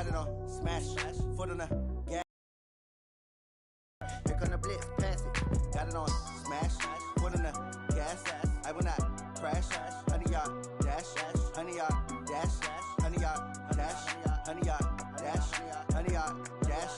got it on smash, foot on the gas. Here come the blitz, pass it, got it on smash, foot on the gas. I will not crash, 100-yard dash, 100-yard dash, 100-yard dash, 100-yard dash, 100-yard dash.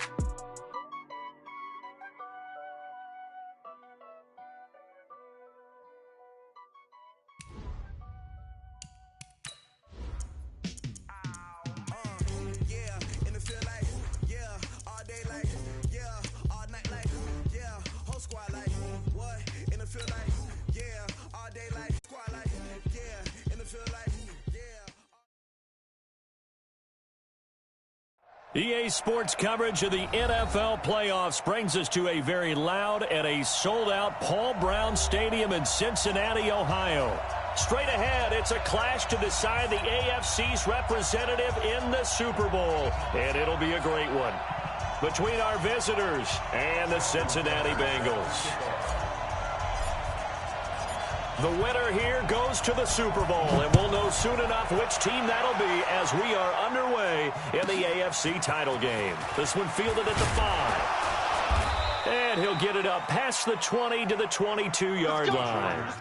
EA Sports coverage of the NFL playoffs brings us to a very loud and a sold-out Paul Brown Stadium in Cincinnati, Ohio. Straight ahead, it's a clash to decide the AFC's representative in the Super Bowl, and it'll be a great one between our visitors and the Cincinnati Bengals. The winner here goes to the Super Bowl, and we'll know soon enough which team that'll be as we are underway in the AFC title game. This one fielded at the 5. And he'll get it up past the 20 to the 22-yard line.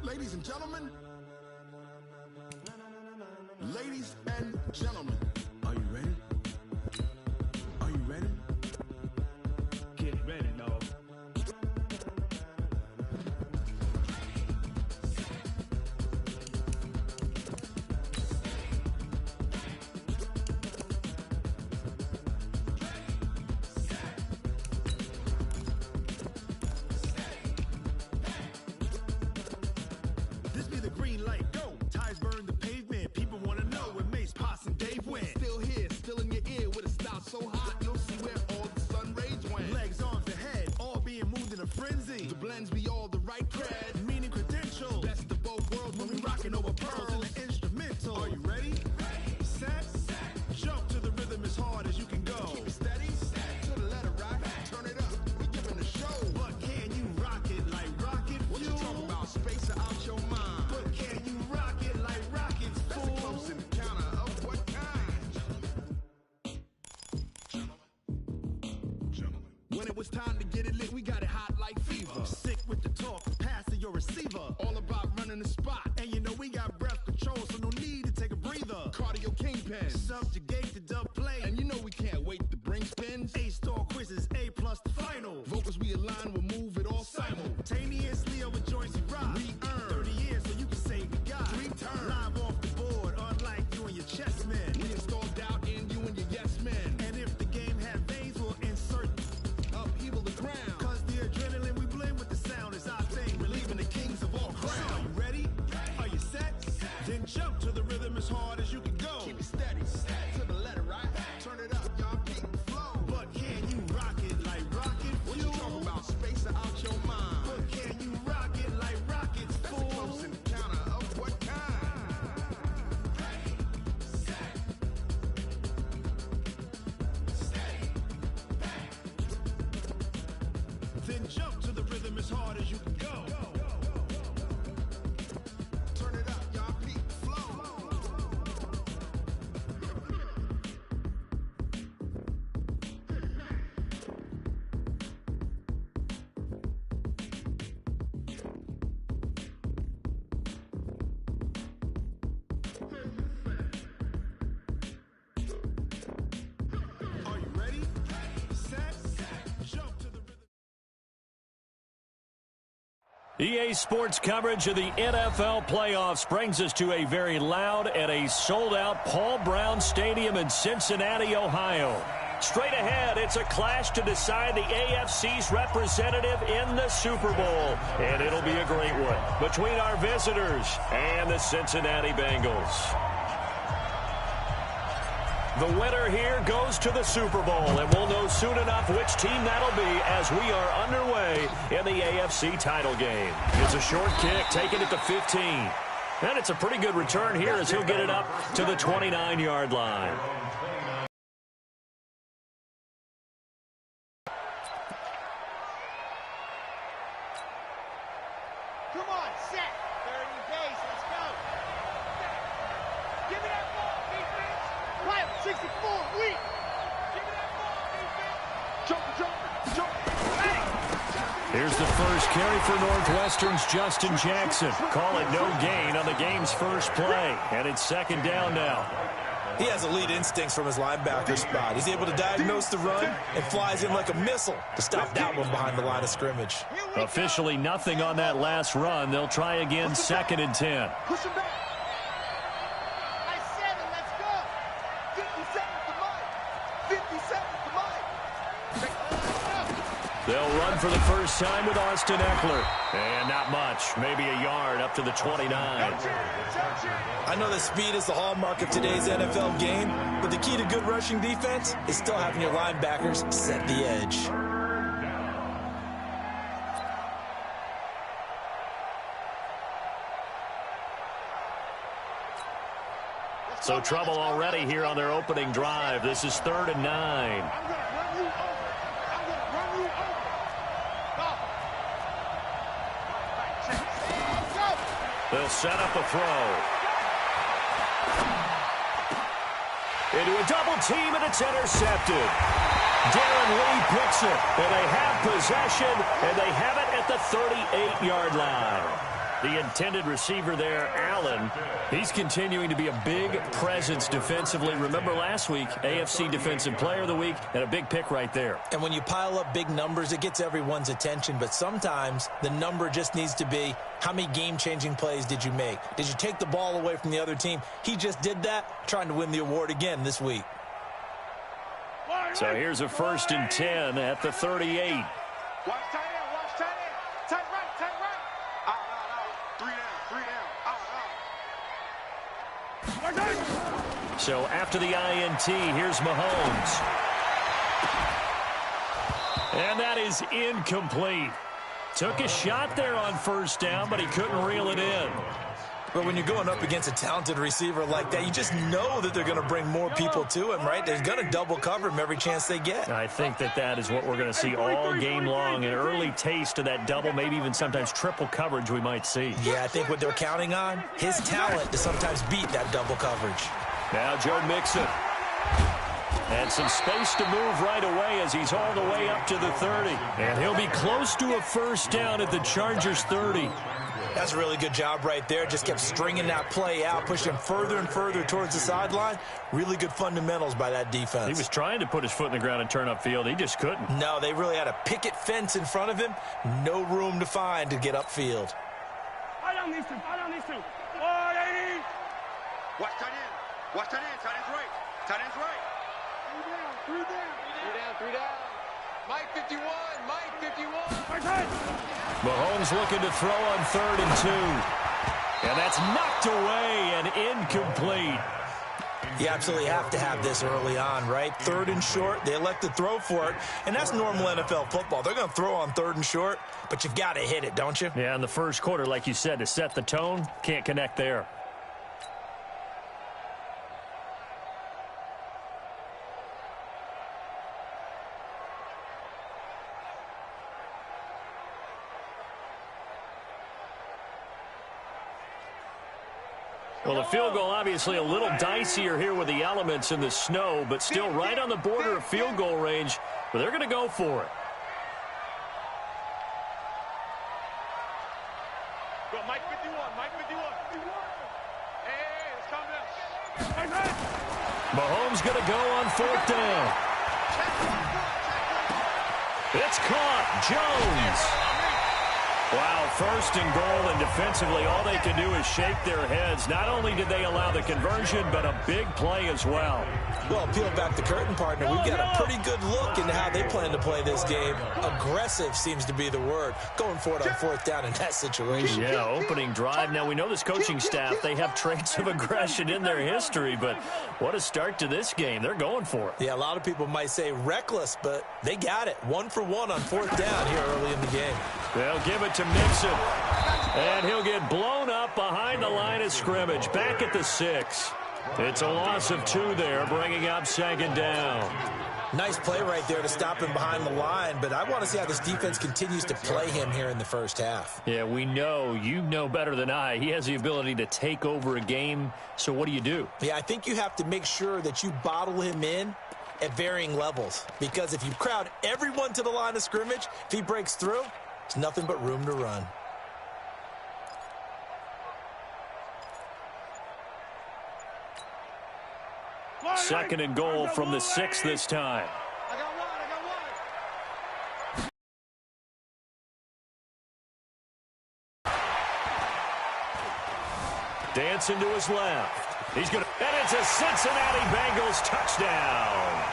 Ladies and gentlemen, ladies and gentlemen, are you ready? Are you ready? Get ready, dog. This be the green light, go. Ties burn the pavement. People want to know where Mace, Potts, and Dave went. Still here, still in your ear with a style so hot, you'll see where all the sun rays went. Legs, arms, and head, all being moved in a frenzy. The blends be all the right cred, meaning credentials. Best of both worlds when we rocking over pearls in the instrumental. Are you ready? Set, jump to the rhythm as hard as you can go. Keep it steady, to the letter right. Turn it up, we giving a show. But can you rock it like rocket fuel? What you talking about? Space out your mind. But can you rock it like rockets, fool? That's a close encounter of what kind? Gentlemen. When it was time to get it lit, we got it hot like fever. Sick with the talk, pass to your receiver. All about running the spot. And you know we got breath control, so no need to take a breather. Cardio kingpin, subjugate the dub play. And you know we can't wait to bring spins. A-star quizzes, A+ the final. Vocals we align, we'll move it all simultaneously over joints we rock. We earn 30 years, so you can say we got 3 turns. Live off the board, unlike you and your chess men. We install doubt in you and your yes men. And if the game had veins, we'll insert upheaval the ground. Cause the adrenaline we blend with the sound is our thing. Relieving the kings of all crowns. So are you ready? Are you set? Then jump to the rhythm as hard as you can go. Keep it steady, to the letter right. Turn it up, y'all keep the flow. But can you rock it like rocket fuel? What you talking about? Space out your mind. But can as hard as you can go. Turn it up, y'all. Peak flow. Are you ready? Set, jump to the rhythm. EA Sports coverage of the NFL playoffs brings us to a very loud and a sold-out Paul Brown Stadium in Cincinnati, Ohio. Straight ahead, it's a clash to decide the AFC's representative in the Super Bowl. And it'll be a great one between our visitors and the Cincinnati Bengals. The winner here goes to the Super Bowl, and we'll know soon enough which team that'll be as we are underway in the AFC title game. It's a short kick, taking it to 15. And it's a pretty good return here as he'll get it up to the 29-yard line. Come on, set. 30 days, let's go. Give me that ball, defense. Right, 64, weak. Give me that ball, defense. Jump. Hey. Here's the first carry for Northwestern's Justin Jackson. Call it no gain on the game's first play. And it's second down now. He has elite instincts from his linebacker spot. He's able to diagnose the run and flies in like a missile to stop that one behind the line of scrimmage. Officially nothing on that last run. They'll try again second and 10. Push him back. I said it, let's go. 57 to mine. 57 to mine. They'll run for the first time with Austin Eckler. And not much. Maybe a yard up to the 29. I know that speed is the hallmark of today's NFL game, but the key to good rushing defense is still having your linebackers set the edge. So trouble already here on their opening drive. This is 3rd and 9. I'm going to run you over. I'm going to run you over. Go. Right. They'll set up a throw. Into a double team, and it's intercepted. Darren Lee picks it, and they have possession, and they have it at the 38-yard line. The intended receiver there, Allen, he's continuing to be a big presence defensively. Remember last week, AFC Defensive Player of the Week, and a big pick right there. And when you pile up big numbers, it gets everyone's attention. But sometimes the number just needs to be, how many game-changing plays did you make? Did you take the ball away from the other team? He just did that, trying to win the award again this week. So here's a 1st and 10 at the 38. Watch tight end. Tight right. Out. 3 down. Out. So after the INT, here's Mahomes. And that is incomplete. Took a shot there on 1st down, but he couldn't reel it in. But when you're going up against a talented receiver like that, you just know that they're going to bring more people to him, right? They're going to double cover him every chance they get. I think that is what we're going to see all game long. An early taste of that double, maybe even sometimes triple coverage we might see. Yeah, I think what they're counting on, his talent to sometimes beat that double coverage. Now Joe Mixon. And some space to move right away as he's all the way up to the 30. And he'll be close to a 1st down at the Chargers' 30. That's a really good job right there. Just kept stringing that play out, pushed him further and further towards the sideline. Really good fundamentals by that defense. He was trying to put his foot in the ground and turn upfield. He just couldn't. No, they really had a picket fence in front of him. No room to find to get upfield. I don't need to. 180. Watch tight end. Tight end's right. 3 down. Mike 51. Mahomes looking to throw on 3rd and 2. And that's knocked away and incomplete. You absolutely have to have this early on, right? 3rd and short, they elect to throw for it, and that's normal NFL football. They're going to throw on 3rd and short, but you've got to hit it, don't you? Yeah, in the first quarter, like you said, to set the tone, can't connect there. Well, the field goal obviously a little dicier here with the elements in the snow, but still right on the border of field goal range. But they're going to go for it. Go, Mike 51, Mike 51. Hey, let's calm down. Mahomes going to go on 4th down. It's caught. Jones. Wow, 1st and goal, and defensively all they can do is shake their heads. Not only did they allow the conversion, but a big play as well. Well, peel back the curtain, partner. We've got a pretty good look into how they plan to play this game. Aggressive seems to be the word. Going for it on 4th down in that situation. Yeah, opening drive. Now, we know this coaching staff, they have traits of aggression in their history, but what a start to this game. They're going for it. Yeah, a lot of people might say reckless, but they got it. 1 for 1 on 4th down here early in the game. They'll give it to Mixon, and he'll get blown up behind the line of scrimmage. Back at the 6. It's a loss of 2 there, bringing up 2nd down. Nice play right there to stop him behind the line, but I want to see how this defense continues to play him here in the first half. Yeah, we know. You know better than I. He has the ability to take over a game, so what do? Yeah, I think you have to make sure that you bottle him in at varying levels, because if you crowd everyone to the line of scrimmage, if he breaks through, there's nothing but room to run. Second and goal from the 6 this time. I got one. Dancing to his left. He's going to, and it's a Cincinnati Bengals touchdown.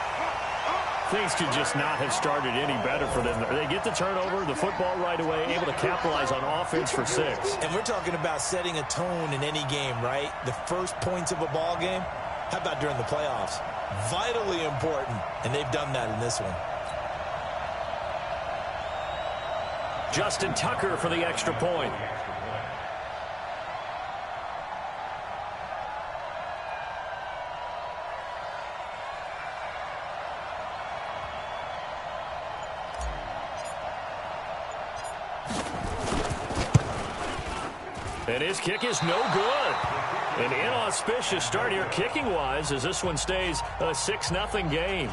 Things could just not have started any better for them. They get the turnover, the football right away, able to capitalize on offense for 6. And we're talking about setting a tone in any game, right? The first points of a ball game. How about during the playoffs? Vitally important, and they've done that in this one. Justin Tucker for the extra point. And his kick is no good. An inauspicious start here kicking-wise as this one stays a 6-0 game.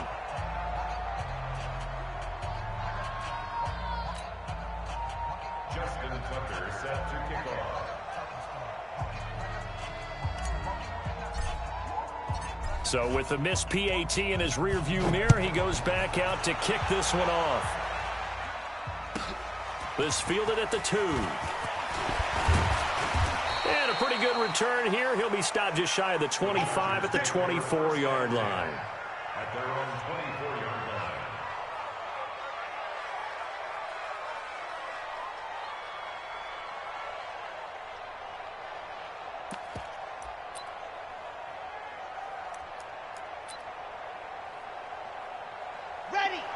Justin Tucker set to kick off. So with the missed PAT in his rearview mirror, he goes back out to kick this one off. This fielded at the 2. And a pretty good return here. He'll be stopped just shy of the 25 at the 24-yard line. At their own 24-yard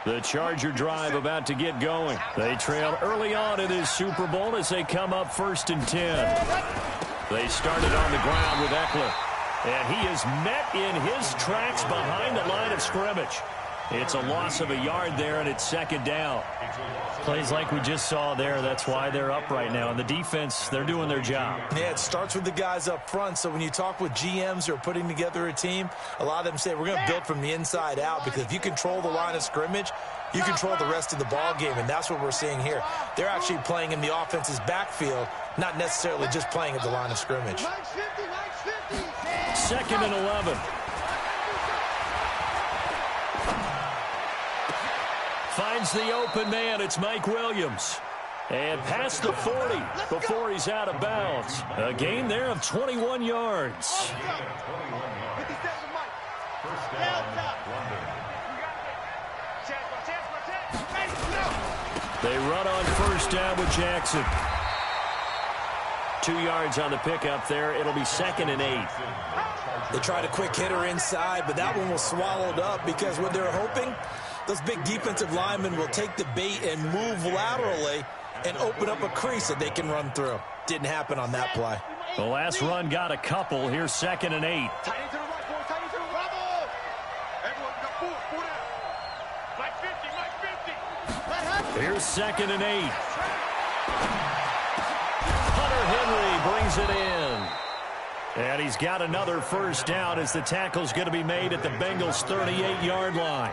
line. The Charger drive about to get going. They trailed early on in this Super Bowl as they come up 1st and 10. They started on the ground with Eckler, and he is met in his tracks behind the line of scrimmage. It's a loss of a yard there, and it's 2nd down. Plays like we just saw there. That's why they're up right now. And the defense, they're doing their job. Yeah, it starts with the guys up front. So when you talk with GMs who are putting together a team, a lot of them say we're going to build from the inside out, because if you control the line of scrimmage, you control the rest of the ball game, and that's what we're seeing here. They're actually playing in the offense's backfield, not necessarily just playing at the line of scrimmage. 2nd and 11. Finds the open man. It's Mike Williams. And past the 40 before he's out of bounds. A gain there of 21 yards. They run on 1st down with Jackson. 2 yards on the pickup there. It'll be 2nd and 8. They tried a quick hitter inside, but that one was swallowed up because what they're hoping, those big defensive linemen will take the bait and move laterally and open up a crease that they can run through. Didn't happen on that play. The last run got a couple. Here's 2nd and 8. Here's 2nd and 8. Hunter Henry brings it in. And he's got another first down as the tackle's going to be made at the Bengals' 38-yard line.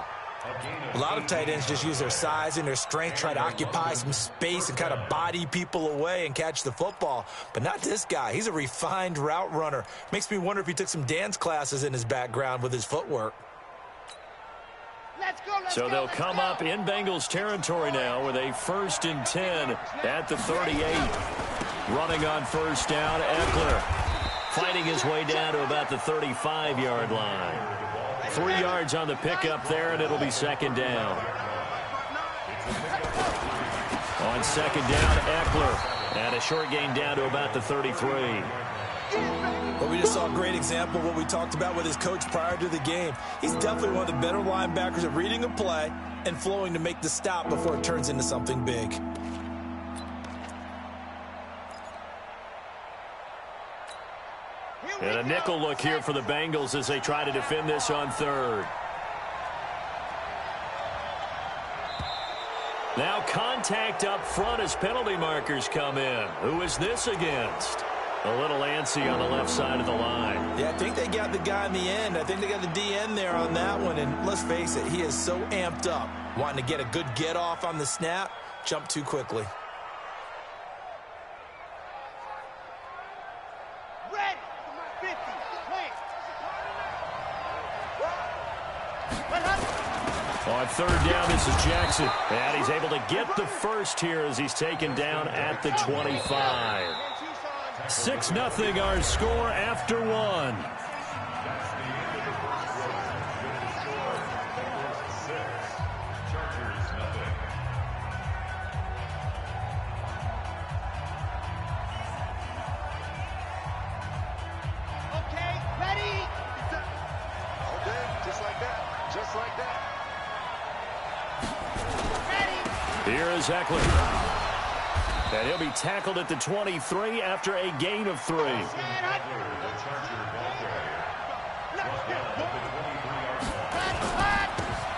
A lot of tight ends just use their size and their strength, try to occupy some space and kind of body people away and catch the football. But not this guy. He's a refined route runner. Makes me wonder if he took some dance classes in his background with his footwork. So they'll come up in Bengals territory now with a 1st and 10 at the 38. Running on first down, Eckler fighting his way down to about the 35-yard line. 3 yards on the pickup there, and it'll be 2nd down. On 2nd down, Eckler. And a short gain down to about the 33. Well, we just saw a great example of what we talked about with his coach prior to the game. He's definitely one of the better linebackers at reading a play and flowing to make the stop before it turns into something big. And a nickel look here for the Bengals as they try to defend this on 3rd. Now contact up front as penalty markers come in. Who is this against? A little antsy on the left side of the line. Yeah, I think they got the guy in the end. I think they got the DN there on that one. And let's face it, he is so amped up, wanting to get a good get off on the snap, jump too quickly. On 3rd down, this is Jackson. And he's able to get the first here as he's taken down at the 25. 6-0 our score after 1. Okay, ready? Okay, just like that. Just like that. Here is Eckler. And he'll be tackled at the 23 after a gain of 3.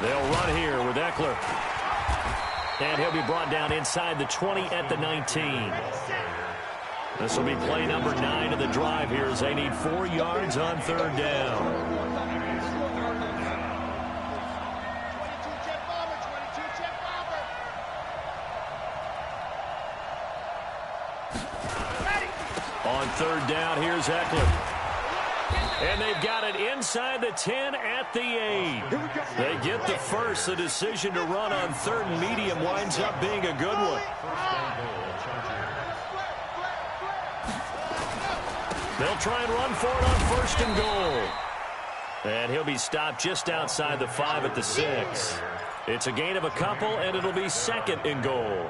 They'll run here with Eckler. And he'll be brought down inside the 20 at the 19. This will be play number 9 of the drive here as they need 4 yards on 3rd down. On 3rd down, here's Eckler. And they've got it inside the 10 at the 8. They get the first. The decision to run on 3rd and medium winds up being a good one. They'll try and run for it on 1st and goal. And he'll be stopped just outside the 5 at the 6. It's a gain of a couple, and it'll be 2nd and goal.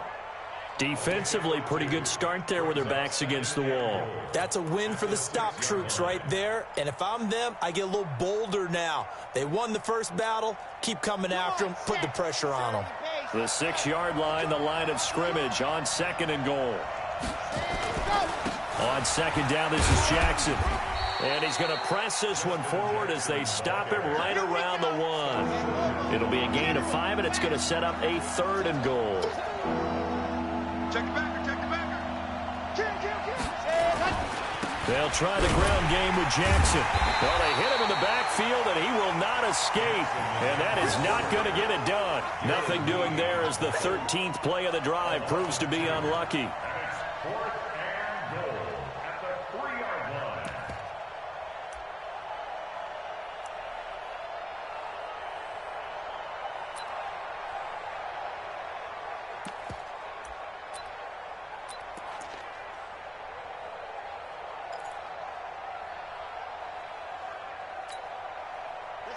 Defensively, pretty good start there with their backs against the wall. That's a win for the stop troops right there. And if I'm them, I get a little bolder now. They won the first battle. Keep coming after them. Put the pressure on them. The 6-yard line, the line of scrimmage on 2nd and goal. On 2nd down, this is Jackson. And he's going to press this one forward as they stop him right around the 1. It'll be a gain of 5, and it's going to set up a 3rd and goal. Check the backer, check the backer. Kill. They'll try the ground game with Jackson. Well, they hit him in the backfield, and he will not escape. And that is not going to get it done. Nothing doing there as the 13th play of the drive proves to be unlucky.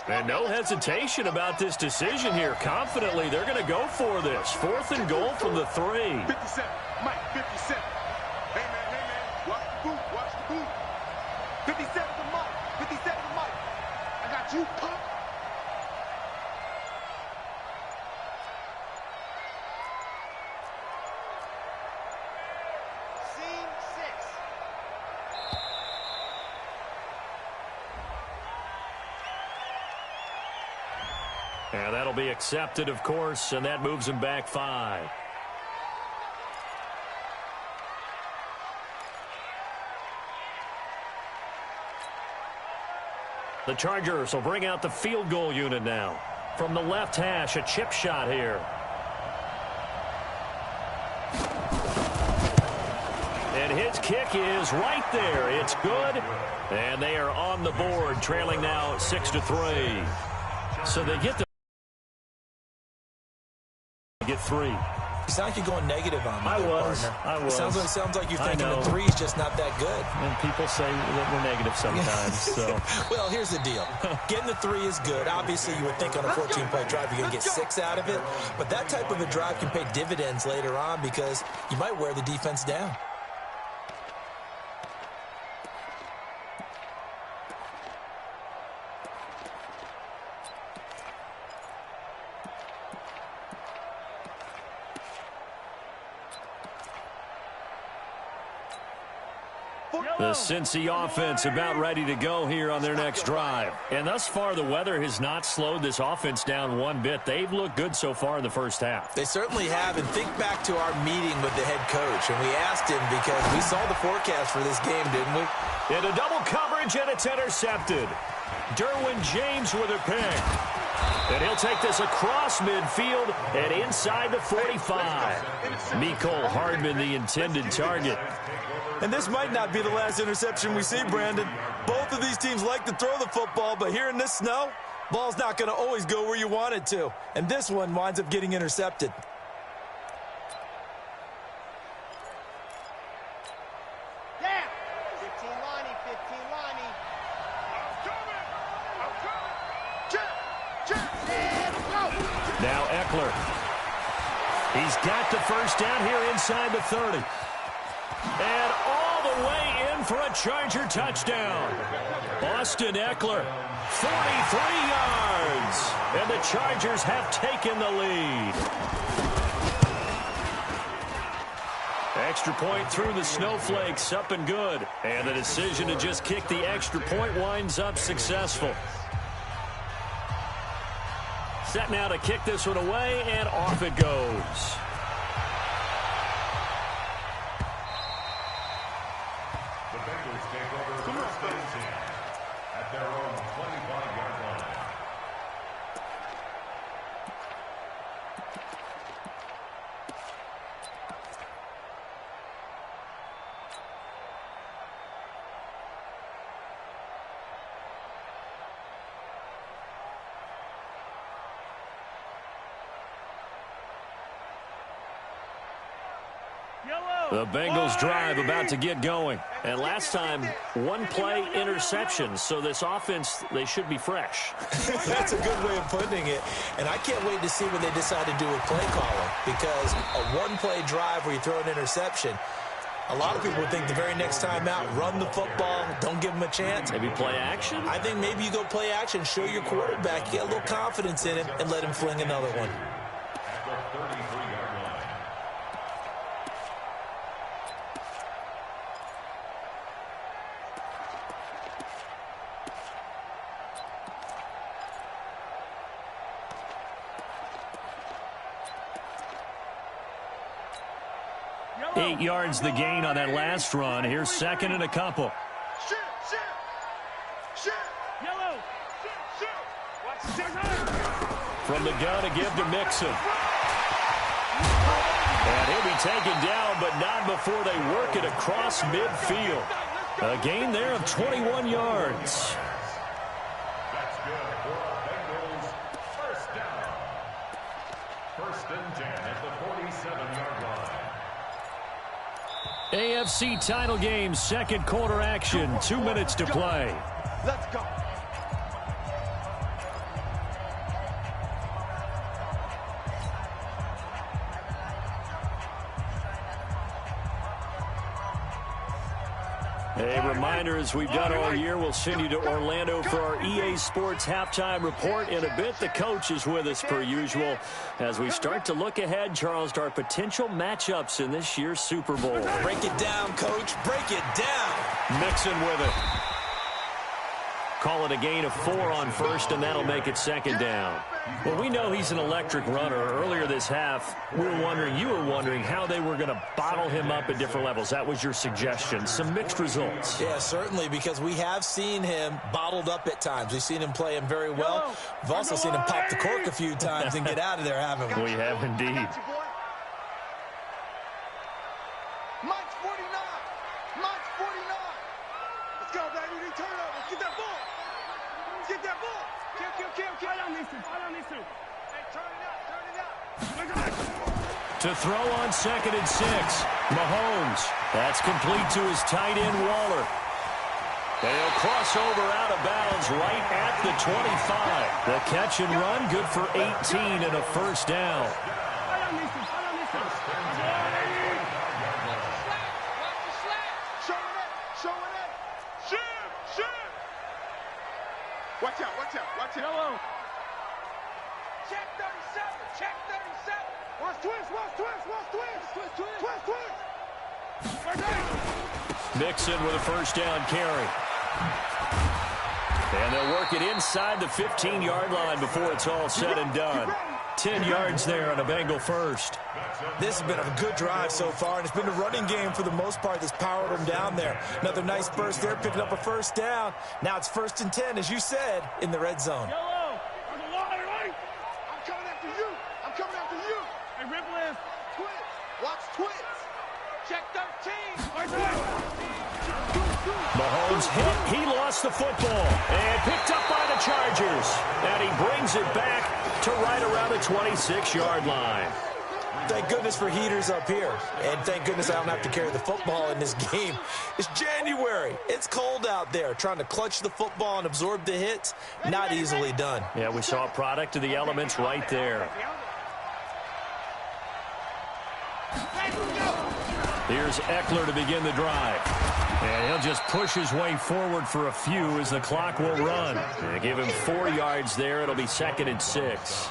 And no hesitation about this decision here. Confidently, they're going to go for this. 4th and goal from the 3. 57, Mike, 57. Hey, man, watch the boot, watch the boot. 57 to Mike, 57 to Mike. I got you, punk. Scene 6. And that'll be accepted, of course, and that moves him back 5. The Chargers will bring out the field goal unit now. From the left hash, a chip shot here. And his kick is right there. It's good. And they are on the board, trailing now 6-3. So they get 3. You sound like you're going negative on me, partner. I was. It sounds like you're thinking the 3 is just not that good. And people say that we're negative sometimes. So. Well, here's the deal. Getting the 3 is good. Obviously, you would think on a 14-play drive you're going to get 6 out of it. But that type of a drive can pay dividends later on because you might wear the defense down. The Cincy offense about ready to go here on their next drive. And thus far, the weather has not slowed this offense down one bit. They've looked good so far in the first half. They certainly have. And think back to our meeting with the head coach. And we asked him because we saw the forecast for this game, didn't we? Into double coverage, and it's intercepted. Derwin James with a pick. And he'll take this across midfield and inside the 45. Mecole Hardman, the intended target. And this might not be the last interception we see, Brandon. Both of these teams like to throw the football, but here in this snow, ball's not going to always go where you want it to. And this one winds up getting intercepted. Yeah! 15 Lonnie, 15 Lonnie. Now Eckler. He's got the first down here inside the 30. And all the way in for a Charger touchdown. Austin Eckler, 43 yards. And the Chargers have taken the lead. Extra point through the snowflakes, up and good. And the decision to just kick the extra point winds up successful. Set now to kick this one away, and off it goes. The Bengals take over first and 10 at their own 25-yard line. The Bengals drive about to get going. And last time, one play interception. So this offense, they should be fresh. That's a good way of putting it. And I can't wait to see what they decide to do with play calling. Because a one-play drive where you throw an interception, a lot of people think the very next time out, run the football, don't give them a chance. Maybe play action? I think maybe you go play action, show your quarterback, you get a little confidence in him, and let him fling another one. At the 33-yard line. Eight yards the gain on that last run. Here's second and a couple. From the gun to give to Mixon. And he'll be taken down, but not before they work it across midfield. A gain there of 21 yards. That's good for the Bengals. First down. First and 10 at the 47-yard line. AFC title game, second quarter action. 2 minutes to play. Let's go. A reminder, as we've done all year, we'll send you to Orlando for our EA Sports halftime report. In a bit, the coach is with us per usual as we start to look ahead, Charles, to our potential matchups in this year's Super Bowl. Break it down, Coach. Break it down. Mixon with it. Call it a gain of 4 on first, and that'll make it second down. Well, we know he's an electric runner. Earlier this half, you were wondering how they were going to bottle him up at different levels. That was your suggestion. Some mixed results. Yeah, certainly, because we have seen him bottled up at times. We've seen him play him very well. We've also seen him pop the cork a few times and get out of there, haven't we? We have indeed. Mike's 49. Mike's 49. Let's go, baby. We turn over. Let's get that ball. Let's get that ball. Kill. I don't need to. Hey, turn it out. To throw on 2nd and 6. Mahomes. That's complete to his tight end, Waller. And he'll cross over out of bounds right at the 25. The catch and run, good for 18 and a first down. Watch out. Yellow. Check 37. Watch twist. Mixon with a first down carry. And they'll work it inside the 15-yard line before it's all said and done. 10 yards there on a Bengal first. This has been a good drive so far, and it's been a running game for the most part that's powered them down there. Another nice burst there, picking up a first down. Now it's 1st and 10, as you said, in the red zone. Yellow. There's a line, right? I'm coming after you. Hey, Ripple. Twitch. Watch Twitch. Check 13. Mahomes hit. He lost the football and picked up by the Chargers. And he brings it back to right around the 26-yard line. Thank goodness for heaters up here. And thank goodness I don't have to carry the football in this game. It's January. It's cold out there. Trying to clutch the football and absorb the hits, not easily done. Yeah, we saw a product of the elements right there. Here's Eckler to begin the drive. And he'll just push his way forward for a few as the clock will run. And give him 4 yards there. It'll be 2nd and 6.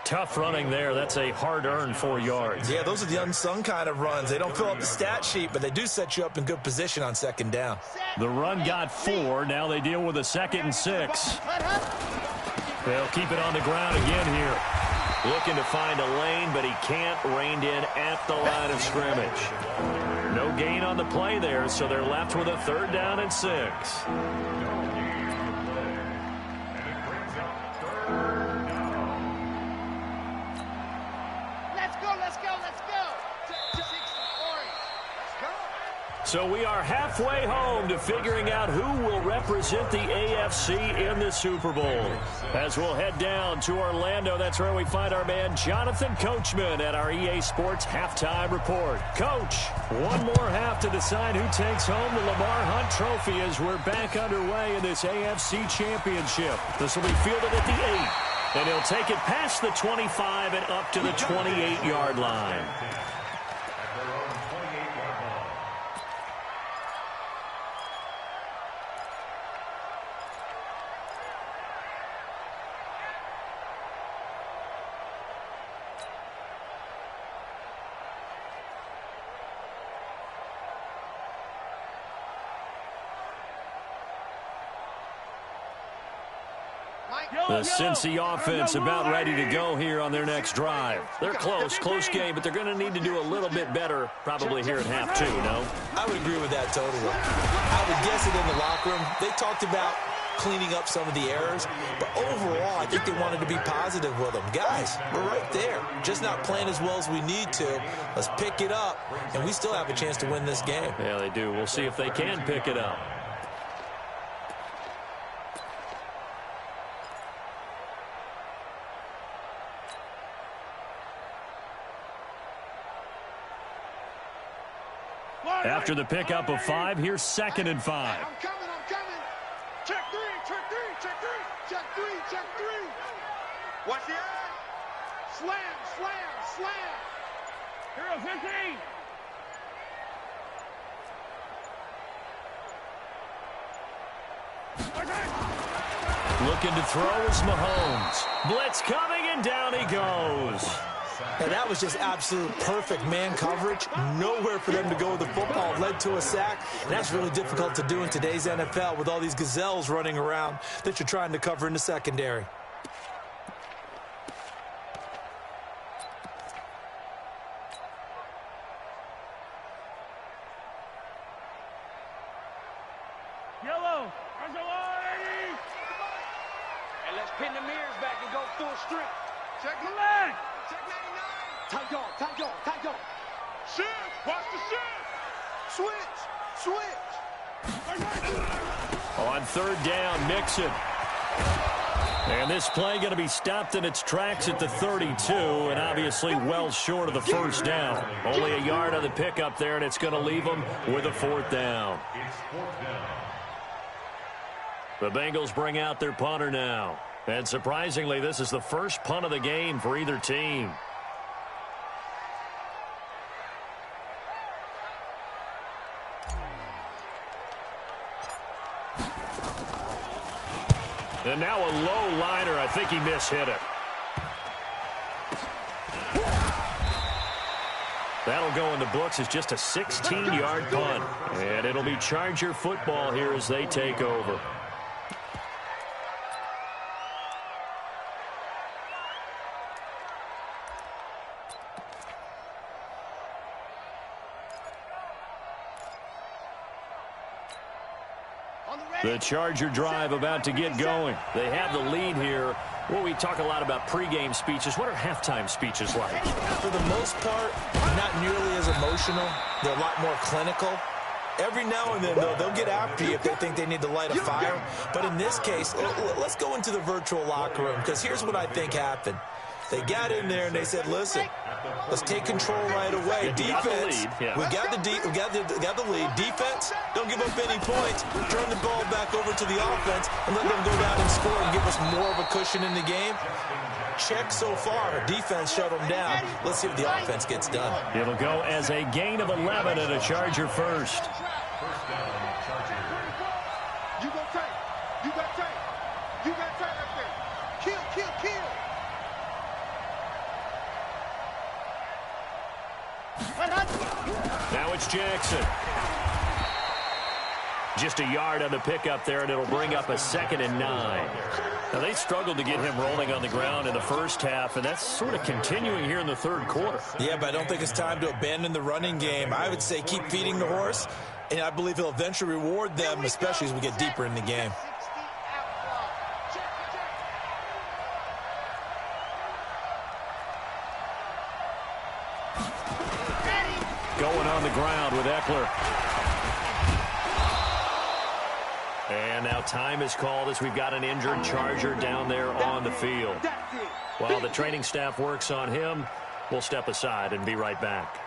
Tough running there. That's a hard-earned 4 yards. Yeah, those are the unsung kind of runs. They don't fill up the stat sheet, but they do set you up in good position on 2nd down. The run got 4. Now they deal with a 2nd and 6. They'll keep it on the ground again here. Looking to find a lane, but he can't. Reined in at the line of scrimmage. No gain on the play there, so they're left with a 3rd down and 6. So we are halfway home to figuring out who will represent the AFC in the Super Bowl. As we'll head down to Orlando, that's where we find our man Jonathan Coachman at our EA Sports Halftime Report. Coach, one more half to decide who takes home the Lamar Hunt Trophy as we're back underway in this AFC Championship. This will be fielded at the 8, and he'll take it past the 25 and up to the 28-yard line. The Cincy offense about ready to go here on their next drive. They're close game, but they're going to need to do a little bit better probably here at half 2, no? I would agree with that totally. I would guess it in the locker room. They talked about cleaning up some of the errors, but overall, I think they wanted to be positive with them. Guys, we're right there. Just not playing as well as we need to. Let's pick it up, and we still have a chance to win this game. Yeah, they do. We'll see if they can pick it up. After the pickup of 5, here's 2nd and 5. I'm coming. Check 3. Watch the eye. Slam. Hero 15. Looking to throw is Mahomes. Blitz coming, and down he goes. And that was just absolute perfect man coverage. Nowhere for them to go with the football. Led to a sack. And that's really difficult to do in today's NFL with all these gazelles running around that you're trying to cover in the secondary. Yellow. And let's pin the mirrors back and go full strength. Check Come it. back. Check 99. Tight guard, tight guard, tight guard. Shift. Watch the shift. Switch. On third down, Mixon. And this play going to be stopped in its tracks at the 32, and obviously well short of the first down. Only a yard on the pickup there, and it's going to leave them with a fourth down. It's fourth down. The Bengals bring out their punter now. And surprisingly, this is the first punt of the game for either team. And now a low liner. I think he mishit it. That'll go in the books as just a 16-yard punt. And it'll be Charger football here as they take over. The Charger drive about to get going. They have the lead here. Well, we talk a lot about pregame speeches. What are halftime speeches like? For the most part, not nearly as emotional. They're a lot more clinical. Every now and then, though, they'll get after you if they think they need to light a fire. But in this case, let's go into the virtual locker room, because here's what I think happened. They got in there and they said, listen, let's take control right away. Defense, we got the lead. Defense, don't give up any points. Turn the ball back over to the offense and let them go down and score and give us more of a cushion in the game. Check so far. Defense shut them down. Let's see what the offense gets done. It'll go as a gain of 11 and a Charger first. First down, Charger. You go tight. You got tight. You got tight up there. Kill. Now it's Jackson. Just a yard on the pickup there, and it'll bring up a 2nd and 9. Now, they struggled to get him rolling on the ground in the first half, and that's sort of continuing here in the third quarter. Yeah, but I don't think it's time to abandon the running game. I would say keep feeding the horse, and I believe he'll eventually reward them, especially as we get deeper in the game. Going on the ground with Eckler. And now time is called as we've got an injured Charger down there on the field. While the training staff works on him, we'll step aside and be right back.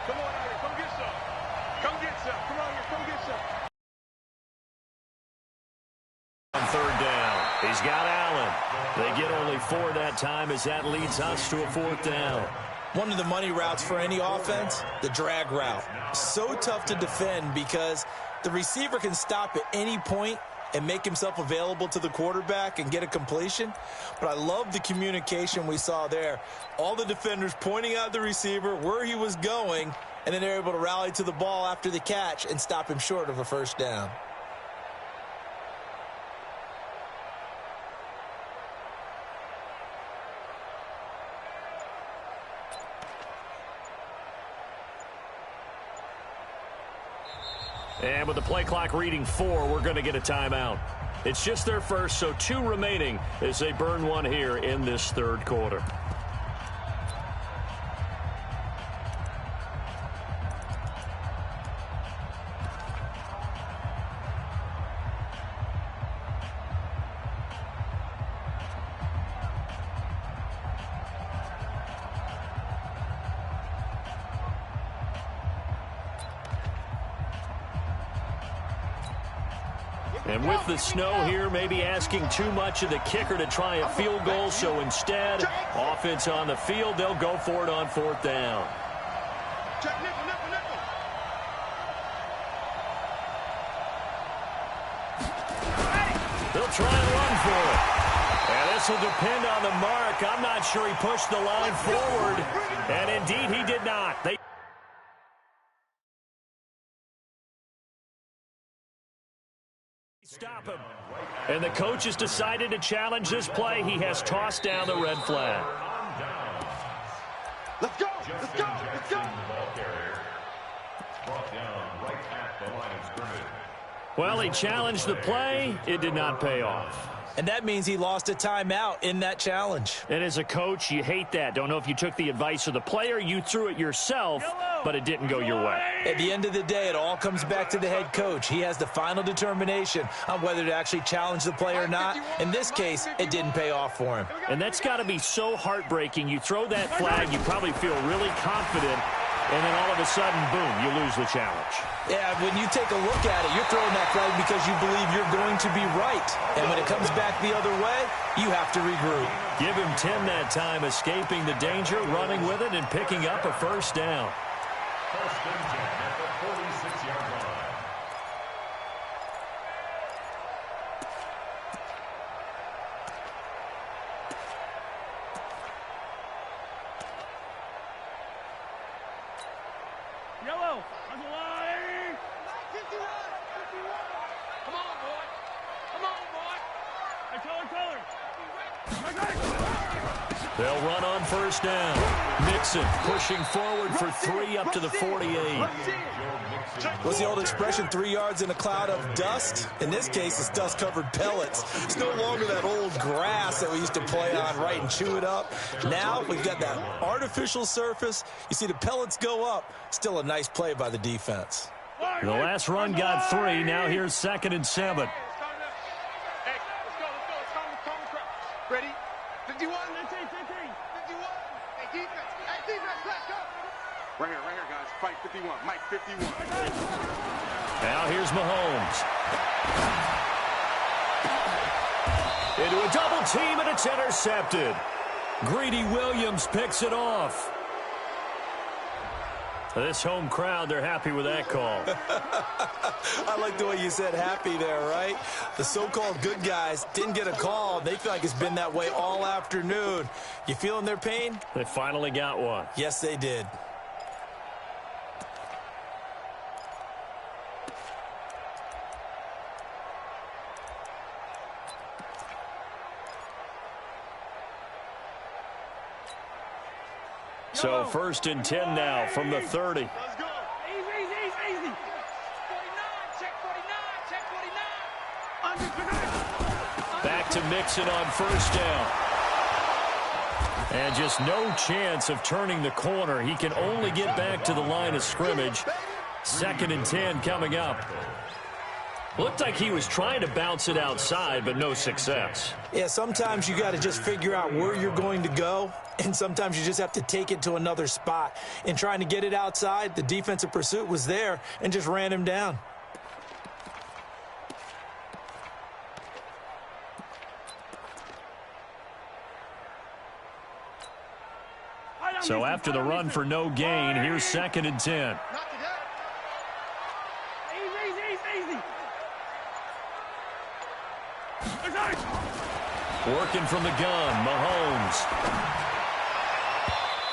Come on out here. Come get some. Come get some. Come on here. Come get some. On third down, he's got Allen. They get only 4 that time as that leads us to a 4th down. One of the money routes for any offense, the drag route. So tough to defend because the receiver can stop at any point and make himself available to the quarterback and get a completion. But I love the communication we saw there. All the defenders pointing out the receiver, where he was going, and then they're able to rally to the ball after the catch and stop him short of a first down. And with the play clock reading 4, we're going to get a timeout. It's just their first, so 2 remaining as they burn one here in this third quarter. And with the snow here, maybe asking too much of the kicker to try a field goal. So instead, offense on the field, they'll go for it on 4th down. Check nickel, nickel, nickel. They'll try and run for it. And this will depend on the mark. I'm not sure he pushed the line forward. And indeed, he did not. They stop him. And the coach has decided to challenge this play. He has tossed down the red flag. Let's go, let's go, let's go. Brought down right at the line of scrimmage. Well, he challenged the play. It did not pay off. And that means he lost a timeout in that challenge. And as a coach, you hate that. Don't know if you took the advice of the player, you threw it yourself, but it didn't go your way. At the end of the day, it all comes back to the head coach. He has the final determination on whether to actually challenge the play or not. In this case, it didn't pay off for him. And that's got to be so heartbreaking. You throw that flag, you probably feel really confident, and then all of a sudden, boom, you lose the challenge. Yeah, when you take a look at it, you're throwing that flag because you believe you're going to be right. And when it comes back the other way, you have to regroup. Give him 10 that time, escaping the danger, running with it, and picking up a 1st down. 1st and 10 at the 46-yard line. Yellow, on the line. 51, 51. Come on, boy. Come on, boy. Hey, color. They'll run on 1st down. Mixon pushing forward for 3 up to the 48. What's the old expression, 3 yards in a cloud of dust? In this case, it's dust-covered pellets. It's no longer that old grass that we used to play on, right, and chew it up. Now we've got that artificial surface. You see the pellets go up. Still a nice play by the defense. The last run got 3. Now here's 2nd and 7. Hey, let's go. Ready? 51, 51. Hey, defense, let's go. Right here, guys. Fight 51. Mike, 51. Now here's Mahomes. Into a double team, and it's intercepted. Greedy Williams picks it off. This home crowd, they're happy with that call. I like the way you said happy there, right? The so-called good guys didn't get a call. They feel like it's been that way all afternoon. You feeling their pain? They finally got one. Yes, they did. So 1st and 10 now from the 30. Let's go. Easy. 49, check 49. Back to Mixon on 1st down. And just no chance of turning the corner. He can only get back to the line of scrimmage. 2nd and 10 coming up. Looked like he was trying to bounce it outside, but no success. Yeah, sometimes you got to just figure out where you're going to go, and sometimes you just have to take it to another spot. In trying to get it outside, the defensive pursuit was there and just ran him down. So after the run for no gain, here's 2nd and 10. Working from the gun, Mahomes.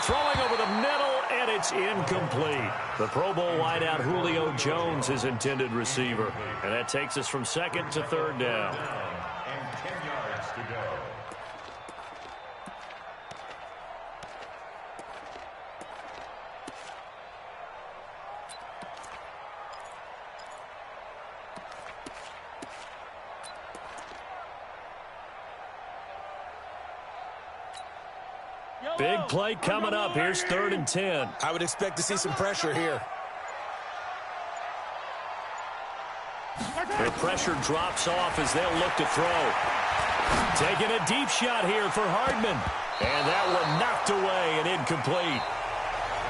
Throwing over the middle, and it's incomplete. The Pro Bowl wideout Julio Jones, his intended receiver. And that takes us from 2nd to 3rd down. And 10 yards to go. Big play coming up. Here's 3rd and 10. I would expect to see some pressure here. The pressure drops off as they'll look to throw. Taking a deep shot here for Hardman. And that one knocked away and incomplete.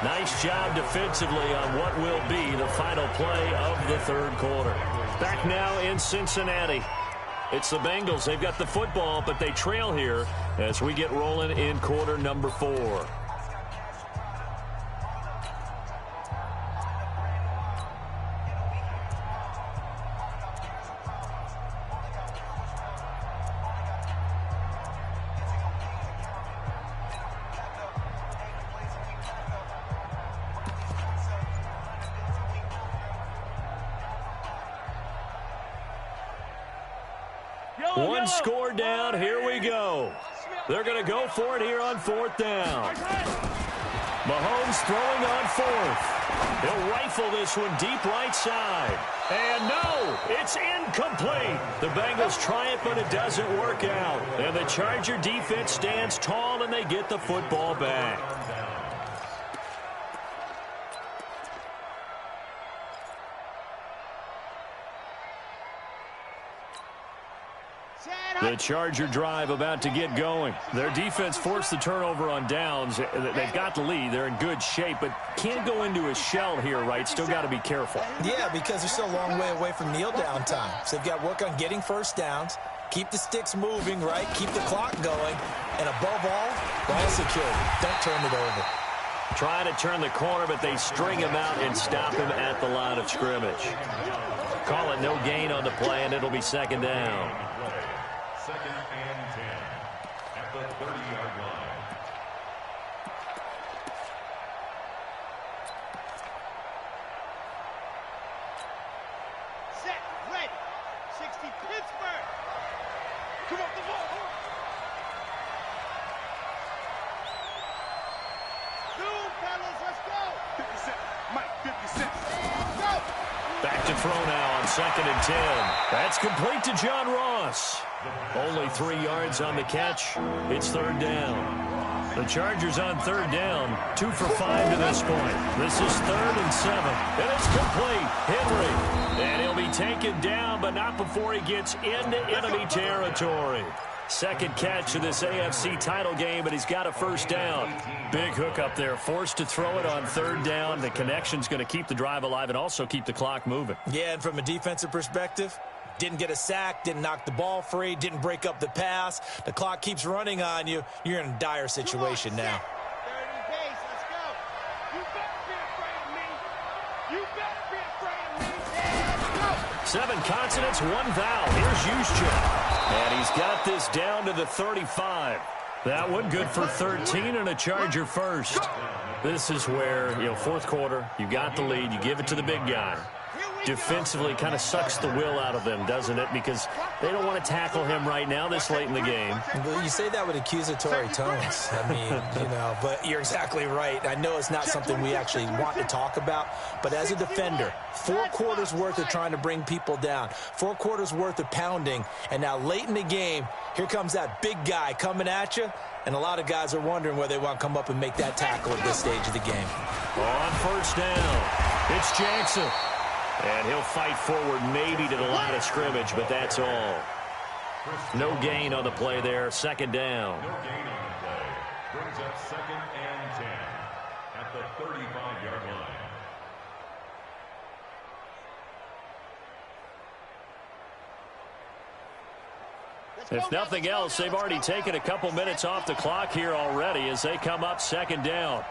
Nice job defensively on what will be the final play of the 3rd quarter. Back now in Cincinnati. It's the Bengals. They've got the football, but they trail here as we get rolling in quarter number 4. One score down. Here we go. They're going to go for it here on 4th down. Mahomes throwing on 4th. He'll rifle this one deep right side. And no, it's incomplete. The Bengals try it, but it doesn't work out. And the Charger defense stands tall, and they get the football back. The Charger drive about to get going. Their defense forced the turnover on downs. They've got the lead. They're in good shape, but can't go into a shell here, right? Still got to be careful. Yeah, because they're still a long way away from kneel down time. So they've got to work on getting first downs, keep the sticks moving, right? Keep the clock going. And above all, ball security. Don't turn it over. Trying to turn the corner, but they string him out and stop him at the line of scrimmage. Call it no gain on the play, and it'll be 2nd down. 2nd and 10 at the 30-yard line. Set, ready. 60 Pittsburgh. Come on, the ball. Two, fellas, let's go. 50 Cent, Mike, 50 Cent. Go. Back to throw now on 2nd and 10. That's complete to John Ross. Only 3 yards on the catch. It's 3rd down. The Chargers on 3rd down. 2 for 5 to this point. This is 3rd and 7. And it's complete. Henry. And he'll be taken down, but not before he gets into enemy territory. 2nd catch of this AFC title game, but he's got a 1st down. Big hook up there. Forced to throw it on 3rd down. The connection's going to keep the drive alive and also keep the clock moving. Yeah, and from a defensive perspective, didn't get a sack, didn't knock the ball free, didn't break up the pass. The clock keeps running on you. You're in a dire situation now. 30 days, let's go. You better be afraid of me. You better be afraid of me. Yeah, let's go. 7 consonants, 1 vowel. Here's Juszczyk. And he's got this down to the 35. That one good for 13 and a Charger 1st. This is where, 4th quarter, you got the lead, you give it to the big guy. Defensively kind of sucks the will out of them, doesn't it? Because they don't want to tackle him right now this late in the game. Well, you say that with accusatory tones. I mean, but you're exactly right. I know it's not something we actually want to talk about, but as a defender, 4 quarters worth of trying to bring people down, 4 quarters worth of pounding, and now late in the game, here comes that big guy coming at you, and a lot of guys are wondering whether they want to come up and make that tackle at this stage of the game. On 1st down, it's Jackson. And he'll fight forward maybe to the line of scrimmage, but that's all. No gain on the play there. 2nd down. No gain on the play. Brings up 2nd and 10 at the 35-yard line. If nothing else, they've already taken a couple minutes off the clock here already as they come up 2nd down.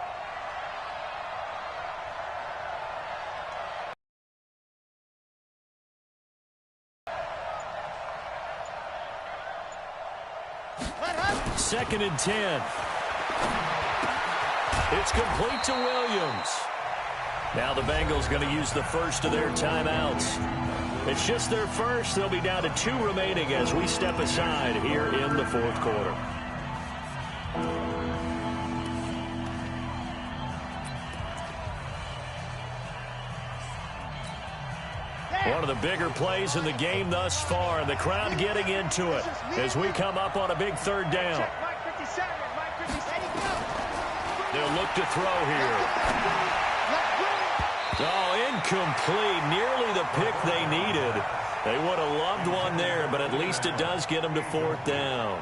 Second and 10. It's complete to Williams. Now the Bengals going to use the first of their timeouts. It's just their first. They'll be down to 2 remaining as we step aside here in the 4th quarter. One of the bigger plays in the game thus far, and the crowd getting into it as we come up on a big 3rd down. They'll look to throw here. Oh, incomplete. Nearly the pick they needed. They would have loved one there, but at least it does get them to 4th down.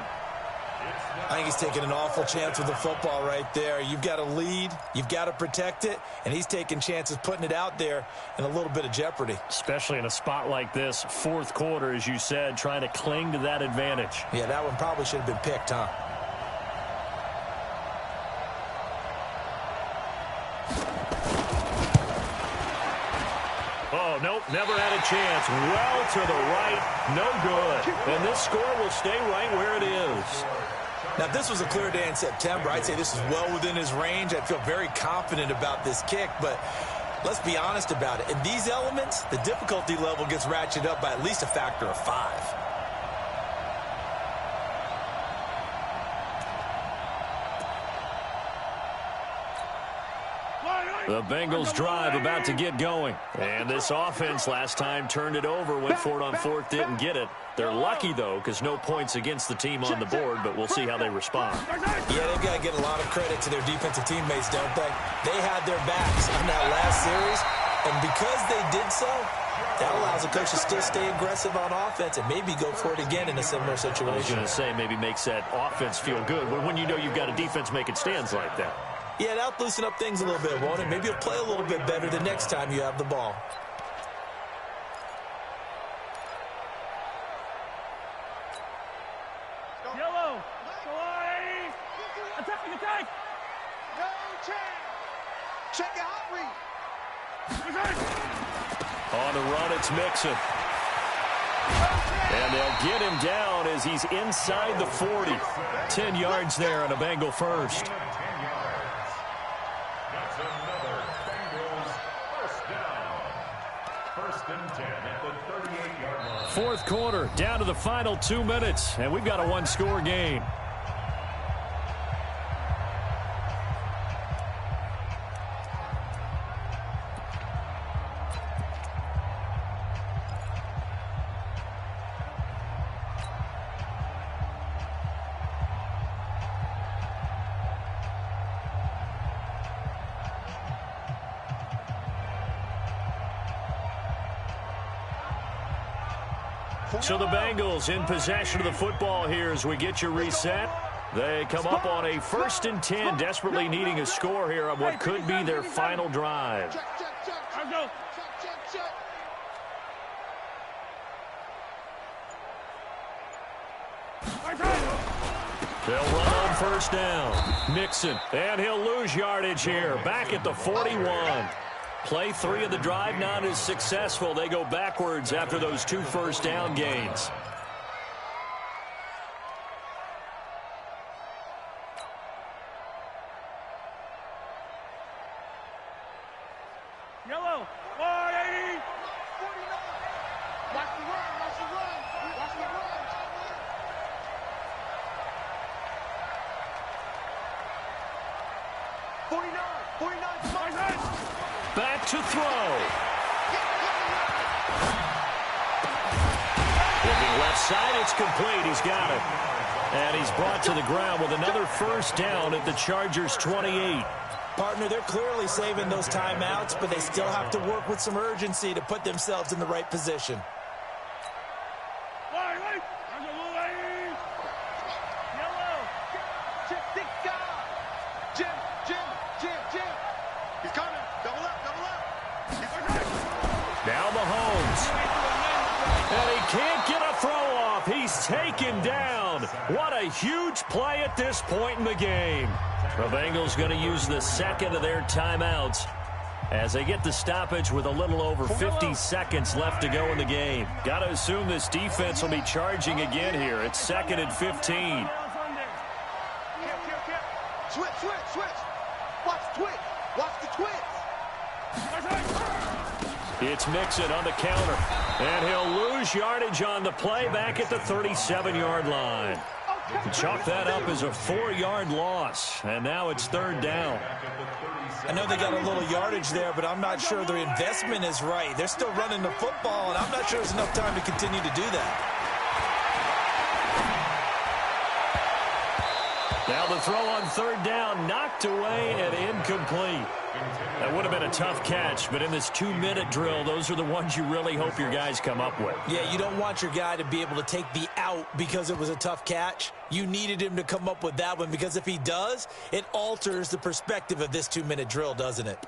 I think he's taking an awful chance with the football right there. You've got to lead, you've got to protect it, and he's taking chances putting it out there in a little bit of jeopardy. Especially in a spot like this, fourth quarter, as you said, trying to cling to that advantage. Yeah, that one probably should have been picked, huh? Oh, nope, never had a chance. Well to the right, no good. And this score will stay right where it is. Now, if this was a clear day in September, I'd say this is well within his range. I'd feel very confident about this kick, but let's be honest about it. In these elements, the difficulty level gets ratcheted up by at least a factor of 5. The Bengals drive about to get going. And this offense last time turned it over, went for it on fourth, didn't get it. They're lucky, though, because no points against the team on the board, but we'll see how they respond. Yeah, they've got to get a lot of credit to their defensive teammates, don't they? They had their backs on that last series, and because they did so, that allows a coach to still stay aggressive on offense and maybe go for it again in a similar situation. I was going to say, maybe makes that offense feel good, but when you know you've got a defense making stands like that. Yeah, that'll loosen up things a little bit, won't it? Maybe you'll play a little bit better the next time you have the ball. Yellow. Go on, attack. No chance. Check your hot read. On the run, it's Mixon. And they'll get him down as he's inside the 40. 10 yards there on a Bengal first. That's another Bengals first down. First and 10 at the 38-yard line. Fourth quarter, down to the final 2 minutes, and we've got a one-score game. So the Bengals in possession of the football here as we get you reset. They come up on a 1st and 10, desperately needing a score here on what could be their final drive. Let's go. They'll run on first down. Mixon, and he'll lose yardage here. Back at the 41. Play 3 of the drive not as successful. They go backwards after those 2 first down gains. Yellow. 180. 49. Watch the run. Watch the run. Watch the run. 49. Back to throw. Looking left side, it's complete. He's got it. And he's brought to the ground with another first down at the Chargers' 28. Partner, they're clearly saving those timeouts, but they still have to work with some urgency to put themselves in the right position. Wait. Yellow. Jim. He's coming. Double up. Now Mahomes. And he can't get a throw off. He's taken down. What a huge play at this point in the game. The Bengals going to use the second of their timeouts as they get the stoppage with a little over 50 seconds left to go in the game. Got to assume this defense will be charging again here. It's 2nd and 15. Switch. Watch the twitch. It's Mixon on the counter. And he'll lose yardage on the play back at the 37-yard line. Chalk that up as a 4-yard loss. And now it's 3rd down. I know they got a little yardage there, but I'm not sure their investment is right. They're still running the football, and I'm not sure there's enough time to continue to do that. Now the throw on 3rd down, knocked away and incomplete. That would have been a tough catch, but in this 2-minute drill, those are the ones you really hope your guys come up with. Yeah, you don't want your guy to be able to take the out because it was a tough catch. You needed him to come up with that one, because if he does, it alters the perspective of this 2-minute drill, doesn't it?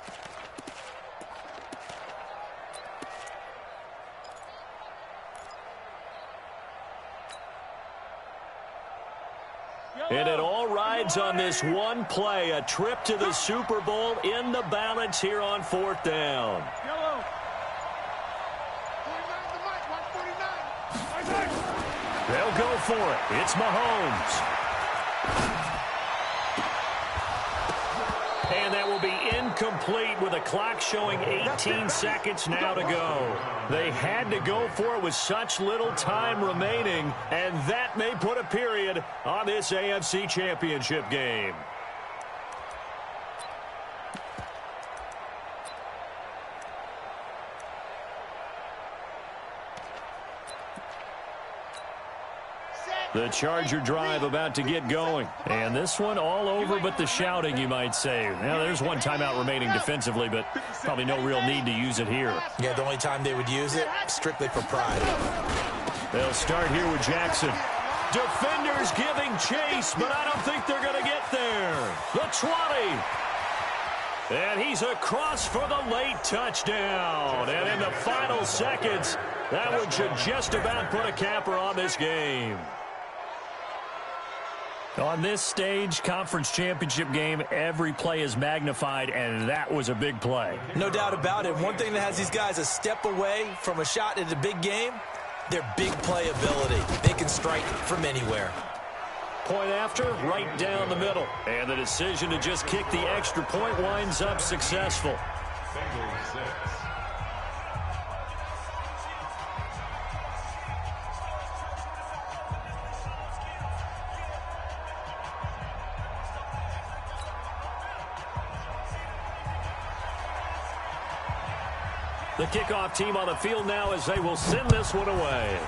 And it all rides on this one play, a trip to the Super Bowl in the balance here on 4th down. Yellow. 49 to Mike, 149. They'll go for it. It's Mahomes. And that will be incomplete with a clock showing 18 seconds now to go. They had to go for it with such little time remaining, and that may put a period on this AFC Championship game. The Charger drive about to get going. And this one all over but the shouting, you might say. Now, there's one timeout remaining defensively, but probably no real need to use it here. Yeah, the only time they would use it, strictly for pride. They'll start here with Jackson. Defenders giving chase, but I don't think they're going to get there. The 20. And he's across for the late touchdown. And in the final seconds, that one should just about put a capper on this game. On this stage, conference championship game, every play is magnified, and that was a big play. No doubt about it. One thing that has these guys a step away from a shot at the big game, their big play ability. They can strike from anywhere. Point after, right down the middle. And the decision to just kick the extra point winds up successful. Bengals 6. The kickoff team on the field now as they will send this one away.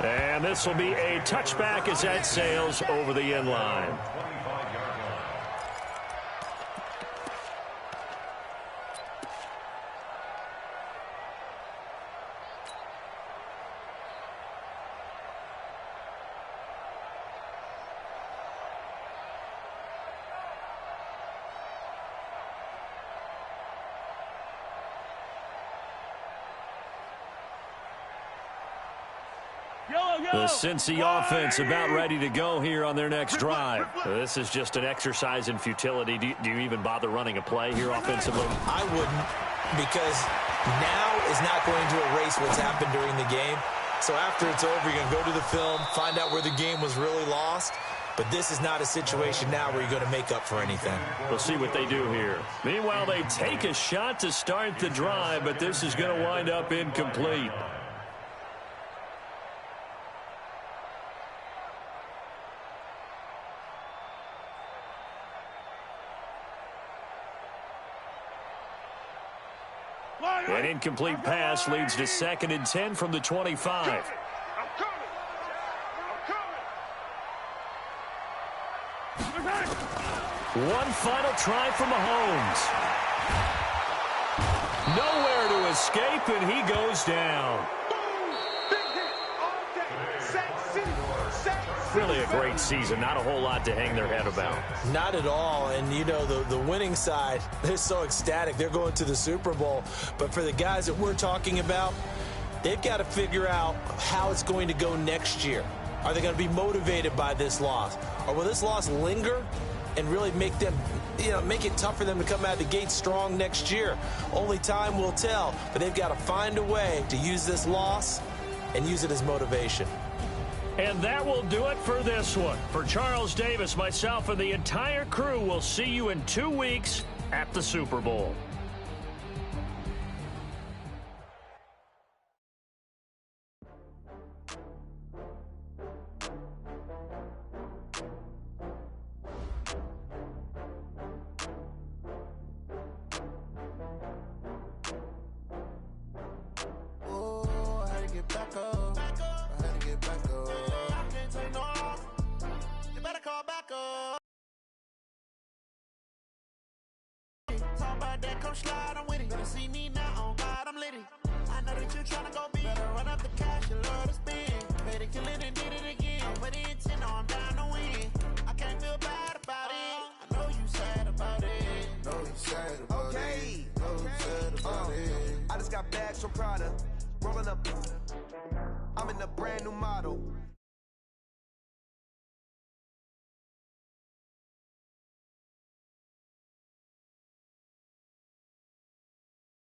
And this will be a touchback as that sails over the end line. 25-yard line. The Cincy offense about ready to go here on their next drive. This is just an exercise in futility. Do you even bother running a play here offensively? I wouldn't, because now is not going to erase what's happened during the game. So after it's over, you're going to go to the film, find out where the game was really lost. But this is not a situation now where you're going to make up for anything. We'll see what they do here. Meanwhile, they take a shot to start the drive, but this is going to wind up incomplete. An incomplete pass leads to 2nd and 10 from the 25. I'm coming. One final try from Mahomes. Nowhere to escape, and he goes down. Really a great season. Not a whole lot to hang their head about. Not at all. And, you know, the winning side, they're so ecstatic. They're going to the Super Bowl. But for the guys that we're talking about, they've got to figure out how it's going to go next year. Are they going to be motivated by this loss? Or will this loss linger and really make them, make it tough for them to come out of the gate strong next year? Only time will tell. But they've got to find a way to use this loss and use it as motivation. And that will do it for this one. For Charles Davis, myself, and the entire crew, we'll see you in 2 weeks at the Super Bowl. that, come slide, I'm with it. Better see me now, on God, I'm litty. I know that you tryna go big. Better run up the cash, you love to spend. Pay to kill it and did it again. I'm with the intent, no, I'm down to win. I can't feel bad about it. I know you sad about it. Know you sad about it. Know you sad about it. I just got bags from Prada. Rolling up. I'm in a brand new model.